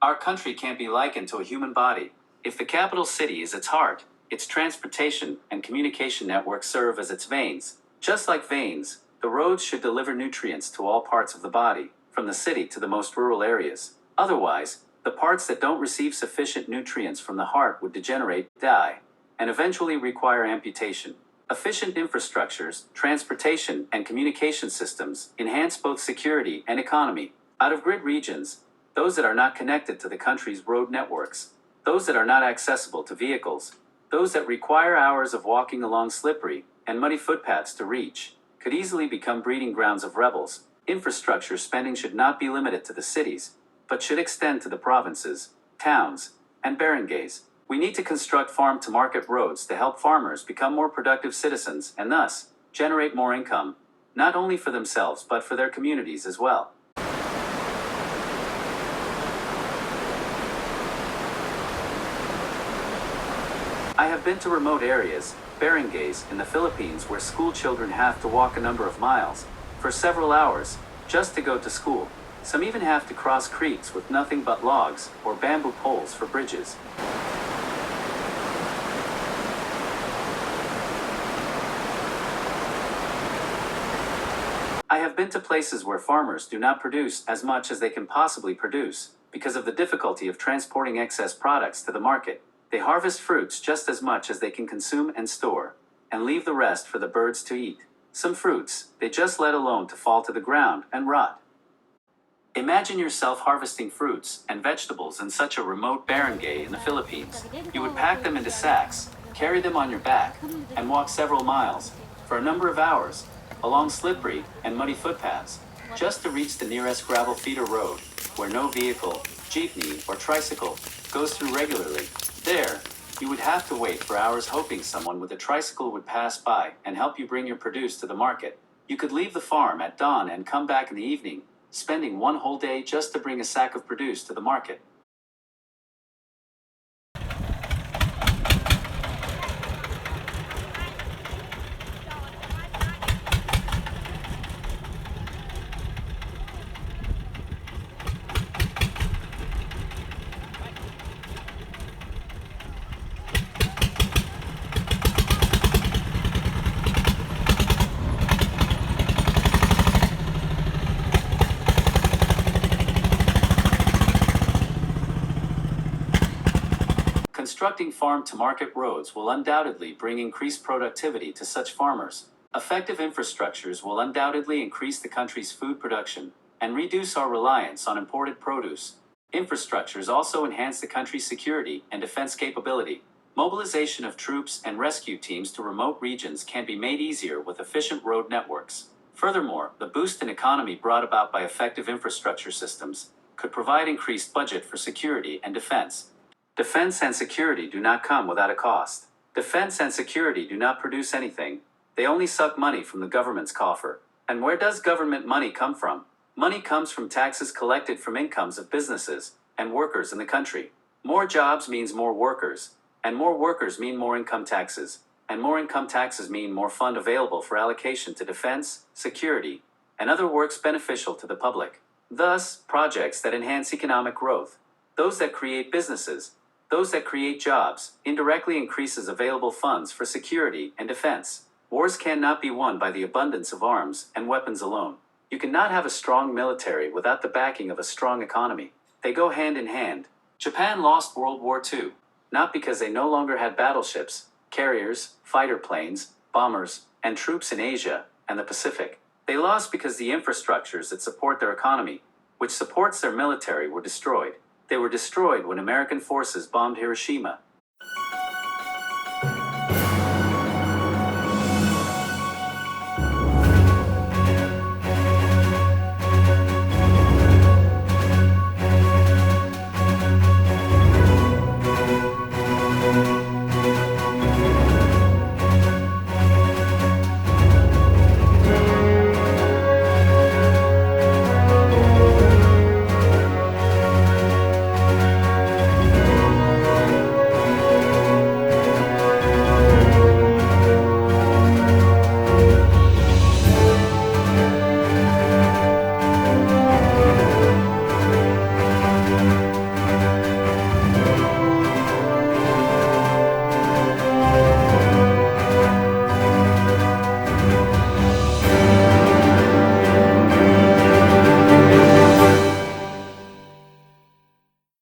Our country can't be likened to a human body. If the capital city is its heart, its transportation and communication networks serve as its veins. Just like veins, the roads should deliver nutrients to all parts of the body, from the city to the most rural areas. Otherwise, the parts that don't receive sufficient nutrients from the heart would degenerate, die, and eventually require amputation. Efficient infrastructures, transportation, and communication systems enhance both security and economy. Out-of-grid regions, those that are not connected to the country's road networks, those that are not accessible to vehicles, those that require hours of walking along slippery and muddy footpaths to reach, could easily become breeding grounds of rebels. Infrastructure spending should not be limited to the cities, but should extend to the provinces, towns, and barangays. We need to construct farm-to-market roads to help farmers become more productive citizens and thus generate more income, not only for themselves but for their communities as well. I have been to remote areas, barangays, in the Philippines where school children have to walk a number of miles, for several hours, just to go to school. Some even have to cross creeks with nothing but logs or bamboo poles for bridges. I have been to places where farmers do not produce as much as they can possibly produce because of the difficulty of transporting excess products to the market. They harvest fruits just as much as they can consume and store, and leave the rest for the birds to eat. Some fruits, they just let alone to fall to the ground and rot. Imagine yourself harvesting fruits and vegetables in such a remote barangay in the Philippines. You would pack them into sacks, carry them on your back, and walk several miles, for a number of hours, along slippery and muddy footpaths, just to reach the nearest gravel feeder road, where no vehicle, jeepney, or tricycle goes through regularly. There, you would have to wait for hours hoping someone with a tricycle would pass by and help you bring your produce to the market. You could leave the farm at dawn and come back in the evening, spending one whole day just to bring a sack of produce to the market. Constructing farm-to-market roads will undoubtedly bring increased productivity to such farmers. Effective infrastructures will undoubtedly increase the country's food production and reduce our reliance on imported produce. Infrastructures also enhance the country's security and defense capability. Mobilization of troops and rescue teams to remote regions can be made easier with efficient road networks. Furthermore, the boost in economy brought about by effective infrastructure systems could provide increased budget for security and defense. Defense and security do not come without a cost. Defense and security do not produce anything. They only suck money from the government's coffer. And where does government money come from? Money comes from taxes collected from incomes of businesses and workers in the country. More jobs means more workers, and more workers mean more income taxes, and more income taxes mean more fund available for allocation to defense, security, and other works beneficial to the public. Thus, projects that enhance economic growth, those that create businesses, those that create jobs, indirectly increases available funds for security and defense. Wars cannot be won by the abundance of arms and weapons alone. You cannot have a strong military without the backing of a strong economy. They go hand in hand. Japan lost World War II, not because they no longer had battleships, carriers, fighter planes, bombers, and troops in Asia and the Pacific. They lost because the infrastructures that support their economy, which supports their military, were destroyed. They were destroyed when American forces bombed Hiroshima